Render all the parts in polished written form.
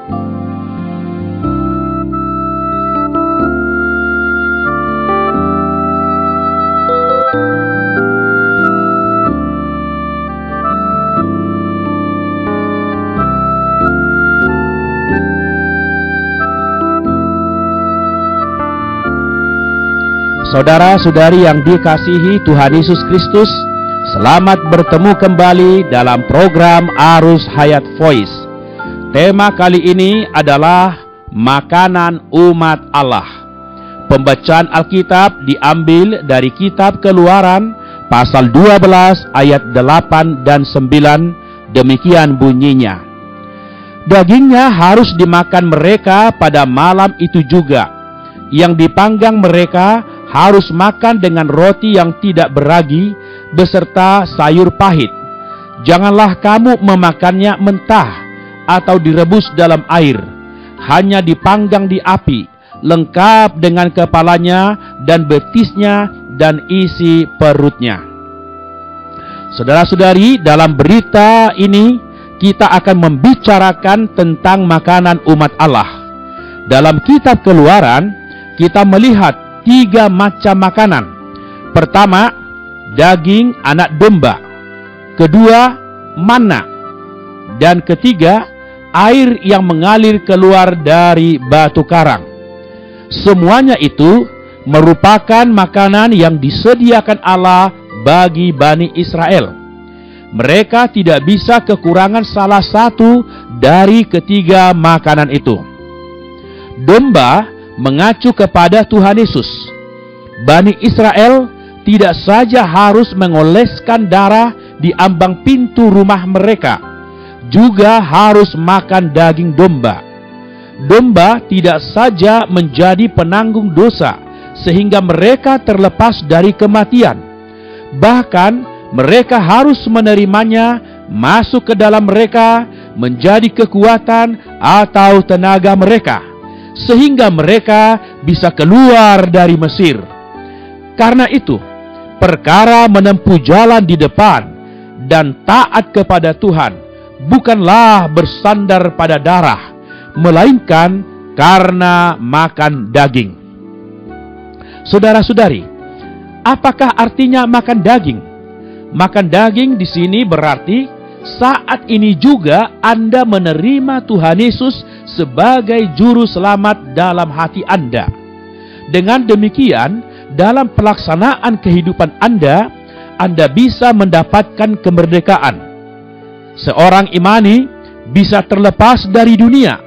Saudara-saudari yang dikasihi Tuhan Yesus Kristus, selamat bertemu kembali dalam program Arus Hayat Voice. Tema kali ini adalah makanan umat Allah. Pembacaan Alkitab diambil dari kitab Keluaran pasal 12 ayat 8 dan 9. Demikian bunyinya. Dagingnya harus dimakan mereka pada malam itu juga. Yang dipanggang mereka harus makan dengan roti yang tidak beragi beserta sayur pahit. Janganlah kamu memakannya mentah atau direbus dalam air, hanya dipanggang di api, lengkap dengan kepalanya dan betisnya dan isi perutnya. Saudara-saudari, dalam berita ini kita akan membicarakan tentang makanan umat Allah. Dalam kitab Keluaran kita melihat 3 macam makanan. Pertama, daging anak domba. Kedua, manna. Dan ketiga, air yang mengalir keluar dari batu karang. Semuanya itu merupakan makanan yang disediakan Allah bagi Bani Israel. Mereka tidak bisa kekurangan salah satu dari ketiga makanan itu. Domba mengacu kepada Tuhan Yesus. Bani Israel tidak saja harus mengoleskan darah di ambang pintu rumah mereka, juga harus makan daging domba. Domba tidak saja menjadi penanggung dosa sehingga mereka terlepas dari kematian, bahkan mereka harus menerimanya masuk ke dalam mereka menjadi kekuatan atau tenaga mereka, sehingga mereka bisa keluar dari Mesir. Karena itu, perkara menempuh jalan di depan dan taat kepada Tuhan bukanlah bersandar pada darah, melainkan karena makan daging. Saudara-saudari, apakah artinya makan daging? Makan daging di sini berarti saat ini juga Anda menerima Tuhan Yesus sebagai juru selamat dalam hati Anda. Dengan demikian, dalam pelaksanaan kehidupan Anda bisa mendapatkan kemerdekaan. Seorang imani bisa terlepas dari dunia,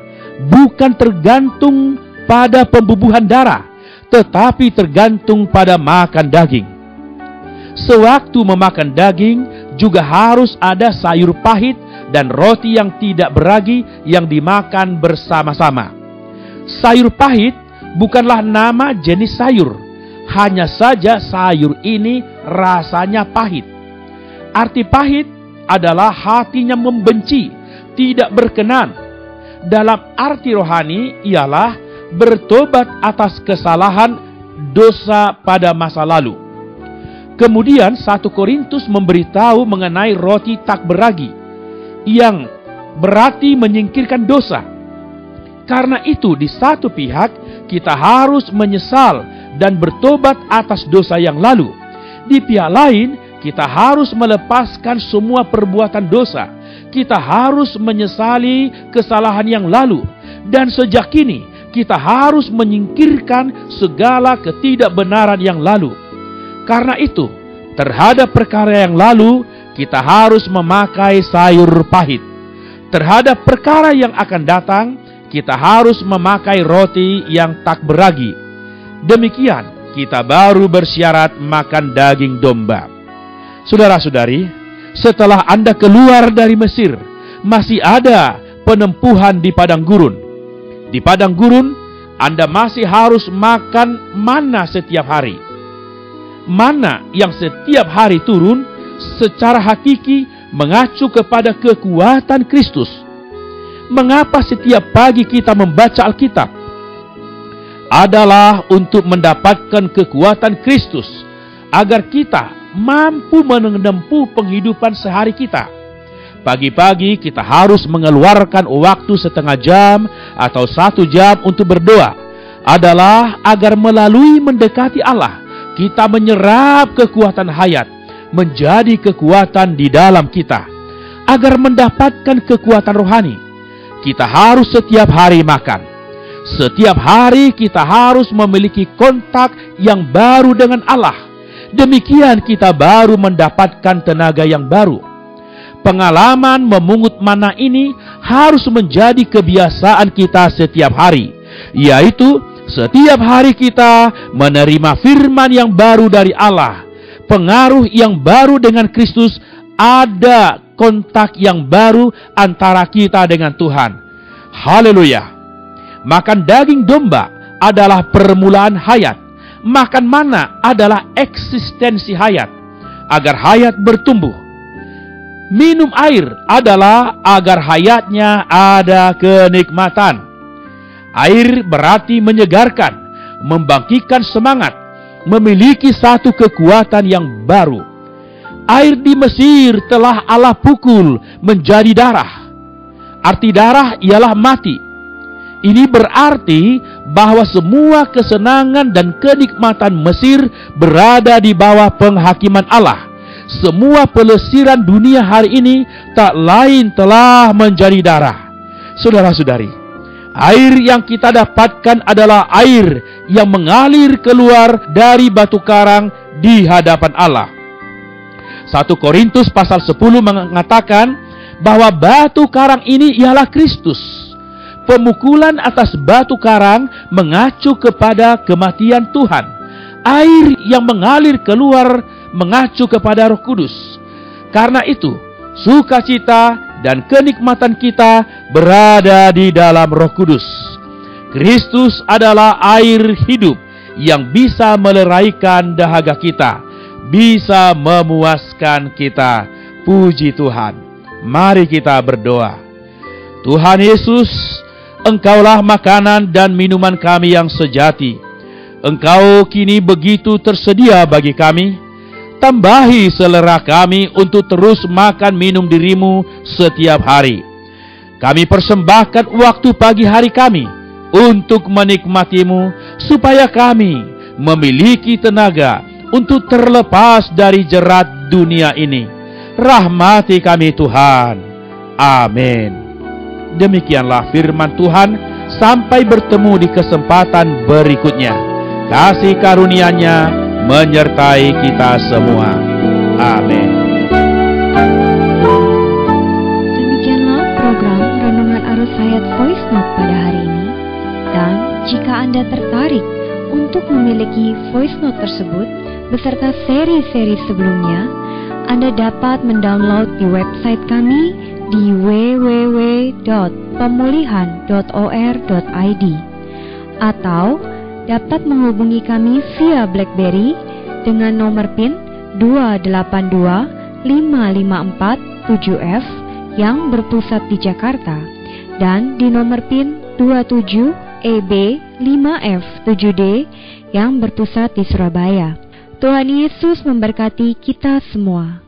bukan tergantung pada pembubuhan darah, tetapi tergantung pada makan daging. Sewaktu memakan daging, juga harus ada sayur pahit dan roti yang tidak beragi yang dimakan bersama-sama. Sayur pahit bukanlah nama jenis sayur, hanya saja sayur ini rasanya pahit. Arti pahit adalah hatinya membenci, tidak berkenan. Dalam arti rohani ialah bertobat atas kesalahan dosa pada masa lalu. Kemudian 1 Korintus memberitahu mengenai roti tak beragi, yang berarti menyingkirkan dosa. Karena itu di satu pihak kita harus menyesal dan bertobat atas dosa yang lalu. Di pihak lain kita harus melepaskan semua perbuatan dosa. Kita harus menyesali kesalahan yang lalu. Dan sejak kini kita harus menyingkirkan segala ketidakbenaran yang lalu. Karena itu, terhadap perkara yang lalu, kita harus memakai sayur pahit. Terhadap perkara yang akan datang, kita harus memakai roti yang tak beragi. Demikian, kita baru bersyarat makan daging domba. Saudara-saudari, setelah Anda keluar dari Mesir, masih ada penempuhan di padang gurun. Di padang gurun, Anda masih harus makan manna setiap hari. Manna yang setiap hari turun secara hakiki mengacu kepada kekuatan Kristus. Mengapa setiap pagi kita membaca Alkitab? Adalah untuk mendapatkan kekuatan Kristus agar kita mampu menempuh penghidupan sehari kita. Pagi-pagi kita harus mengeluarkan waktu setengah jam atau 1 jam untuk berdoa, adalah agar melalui mendekati Allah, kita menyerap kekuatan hayat menjadi kekuatan di dalam kita. Agar mendapatkan kekuatan rohani, kita harus setiap hari makan. Setiap hari kita harus memiliki kontak yang baru dengan Allah. Demikian kita baru mendapatkan tenaga yang baru. Pengalaman memungut mana ini harus menjadi kebiasaan kita setiap hari, yaitu setiap hari kita menerima firman yang baru dari Allah, pengaruh yang baru dengan Kristus, ada kontak yang baru antara kita dengan Tuhan. Haleluya. Makan daging domba adalah permulaan hayat. Makan mana adalah eksistensi hayat, agar hayat bertumbuh. Minum air adalah agar hayatnya ada kenikmatan. Air berarti menyegarkan, membangkitkan semangat, memiliki satu kekuatan yang baru. Air di Mesir telah Allah pukul menjadi darah. Arti darah ialah mati. Ini berarti bahwa semua kesenangan dan kenikmatan Mesir berada di bawah penghakiman Allah. Semua pelesiran dunia hari ini tak lain telah menjadi darah. Saudara-saudari, air yang kita dapatkan adalah air yang mengalir keluar dari batu karang di hadapan Allah. 1 Korintus pasal 10 mengatakan bahwa batu karang ini ialah Kristus. Pemukulan atas batu karang mengacu kepada kematian Tuhan. Air yang mengalir keluar mengacu kepada Roh Kudus. Karena itu, sukacita dan kenikmatan kita berada di dalam Roh Kudus. Kristus adalah air hidup yang bisa meleraikan dahaga kita, bisa memuaskan kita. Puji Tuhan. Mari kita berdoa. Tuhan Yesus, Engkaulah makanan dan minuman kami yang sejati. Engkau kini begitu tersedia bagi kami. Tambahi selera kami untuk terus makan minum diri-Mu setiap hari. Kami persembahkan waktu pagi hari kami untuk menikmati-Mu, supaya kami memiliki tenaga untuk terlepas dari jerat dunia ini. Rahmati kami Tuhan. Amin. Demikianlah firman Tuhan. Sampai bertemu di kesempatan berikutnya. Kasih karunia-Nya menyertai kita semua. Amin. Demikianlah program Renungan Arus Hayat Voice Note pada hari ini. Dan jika Anda tertarik untuk memiliki voice note tersebut beserta seri-seri sebelumnya, Anda dapat mendownload di website kami di www.pemulihan.or.id atau dapat menghubungi kami via BlackBerry dengan nomor PIN 282554-7F yang berpusat di Jakarta dan di nomor PIN 27EB5F7D yang berpusat di Surabaya. Tuhan Yesus memberkati kita semua.